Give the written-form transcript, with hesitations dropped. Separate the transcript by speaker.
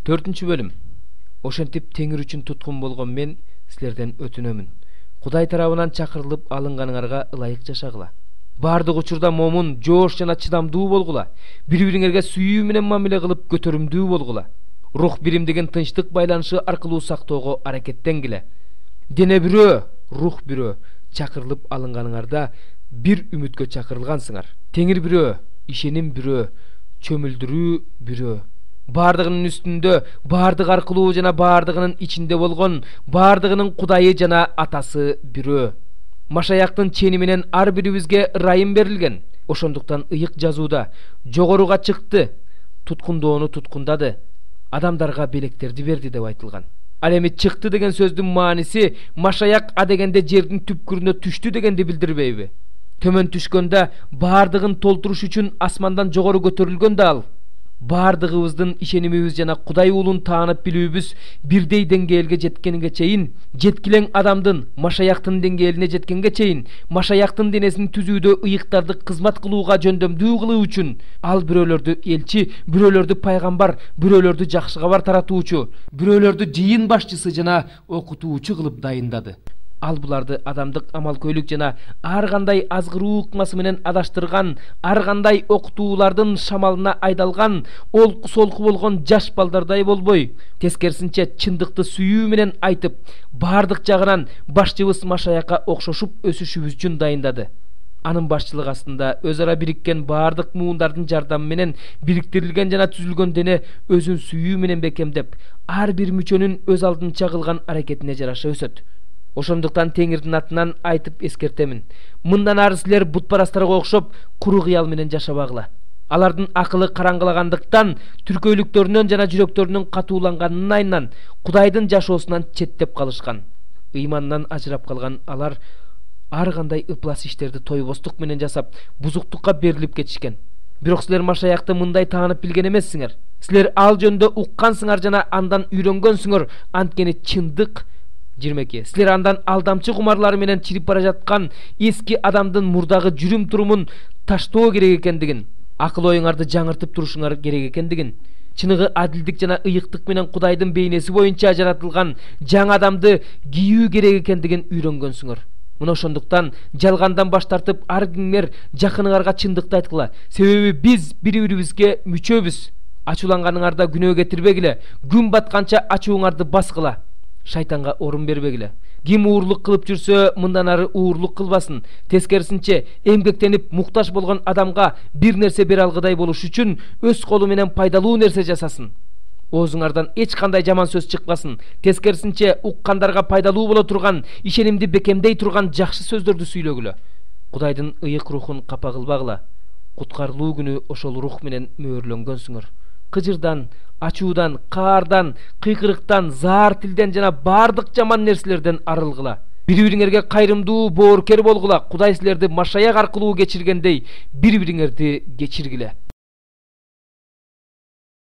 Speaker 1: 4-cü bölüm. Ошентип теңир үчүн туткун болгон мен силерден өтүнөмүн. Кудай тарабынан чакырылып алынганыңарга ылайык жашагыла. Бардык учурда момун, жоош жана чыдамдуу болгула. Бири-бириңерге сүйүү менен мамиле кылып көтөрүмдүү болгула. Рух биримдигин тынчтык байланышы аркылуу сактоого аракеттенгиле. Дене бирөө, рух бирөө. Чакырылып алынганыңарда бир үмүткө чакырылгансыңар. Теңир бирөө, ишеним бирөө, чөмүлдүрүү бирөө. Бардыгынын үстүндө, бардык аркылуу жана бардыгынын ичинде болгон, бардыгынын Кудайы жана Атасы бирөө. Машаяктын чени менен ар бирибизге ырайым берилген. Ошондуктан ыйык жазууда жогоруга чыкты, туткундоону туткундады, адамдарга белектерди берди деп айтылган. Ал эми чыкты деген сөздүн мааниси Машаяк а дегенде жердин түпкүрүнө түштү дегенди билдирбейби? Төмөн түшкөндө бардыгын толтуруш үчүн асмандан жогору көтөрүлгөн да ал. Бардыгыбыздын ишенимибиз жана Кудай уулун таанып билүүбүз бирдей деңгээлге жеткенге чейин, жеткилең адамдын Машаяктын деңгээлине жеткенге чейин, Машаяктын денесин түзүүдө ыйыктарды кызмат кылууга жөндөмдүү кылуу үчүн ал бирөөлөрдү элчи, бирөөлөрдү пайгамбар, бирөөлөрдү жакшы кабар таратуучу, бирөөлөрдү жыйын башчысы жана окутуучу кылып дайындады. Ал буларды адамдык амал-көйлүк жана ар кандай азгыруу ыкмасы менен адаштырган, ар кандай окутуулардын шамалына айдалган, олку-солку болгон жаш балдардай болбой, тескерисинче чындыкты сүйүү менен айтып, бардык жагынан башчыбыз Машаякка окшошуп өсүшүбүз үчүн дайындады. Анын башчылыгы астында өз ара бириккен бардык муундардын жардамы менен бириктирилген жана түзүлгөн дене өзүн сүйүү менен бекемдеп, ар бир мүчөнүн өз алдынча кылган аракетине жараша өсөт. Ошондуктан Теңирдин атынан айтып эскертемин. Мындан ары силер бутпарастарга окшоп куру кыял менен жашабагыла. Алардын акылы караңгылагандыктан, түркөйлүктөрүнөн жана жүрөктөрүнүн катууланганынан Кудайдын жашоосунан четтеп калышкан. Ыймандан ажырап калган алар ар кандай ыплас иштерди тойбостук менен жасап, бузуктукка берилип кетишкен. Бирок силер Машаякты мындай таанып билген эмессиңер. Силер ал жөндө уккансыңар жана андан үйрөнгөнсүңөр, анткени чындык 22. Силер андан алдамчы кумарлары менен чирип бара жаткан эски адамдын мурдагы жүрүм турумун таштоо керек экендигин, акыл оюңарды жаңыртып турушуңар керек экендигин, чыныгы адилдик жана ыйыктык менен Кудайдын бейнеси боюнча жаратылган жаңы адамды кийүү керек экендигин үйрөнгөнсүңөр. Мына ошондуктан жалгандан баш тартып ар кимдер жакыныңарга чындыкты айткыла. Себеби биз бири-бирибизге мүчөбүз. Ачууланганыңарда күнөө кетирбегиле, күн батканча ачууңарды баскыла. Шайтанга орун бербегиле. Ким уурлук кылып жүрсө, мындан ары уурлук кылбасын. Тескерисинче, эмгектенип муктаж болгон адамга бир нерсе бере алгыдай болуш үчүн өз колу менен пайдалуу нерсе жасасын. Оозуңардан эч кандай жаман сөз чыкпасын. Тескерисинче, уккандарга пайдалуу боло турган, ишенимди бекемдей турган жакшы сөздөрдү сүйлөгүлө. Кудайдын ыйык рухун капа кылбагыла. Куткарылуу күнү ошол рух менен мөөрлөнгөнсүңөр. Кыжырдан, ачуудан, каардан, кыйкырыктан, заар тилден жана бардык жаман нерселерден арылгыла. Бири-бириңерге кайрымдуу, боорукер болгула. Кудай силерди Машаяк аркылуу кечиргендей, бири-бириңерди кечиргиле.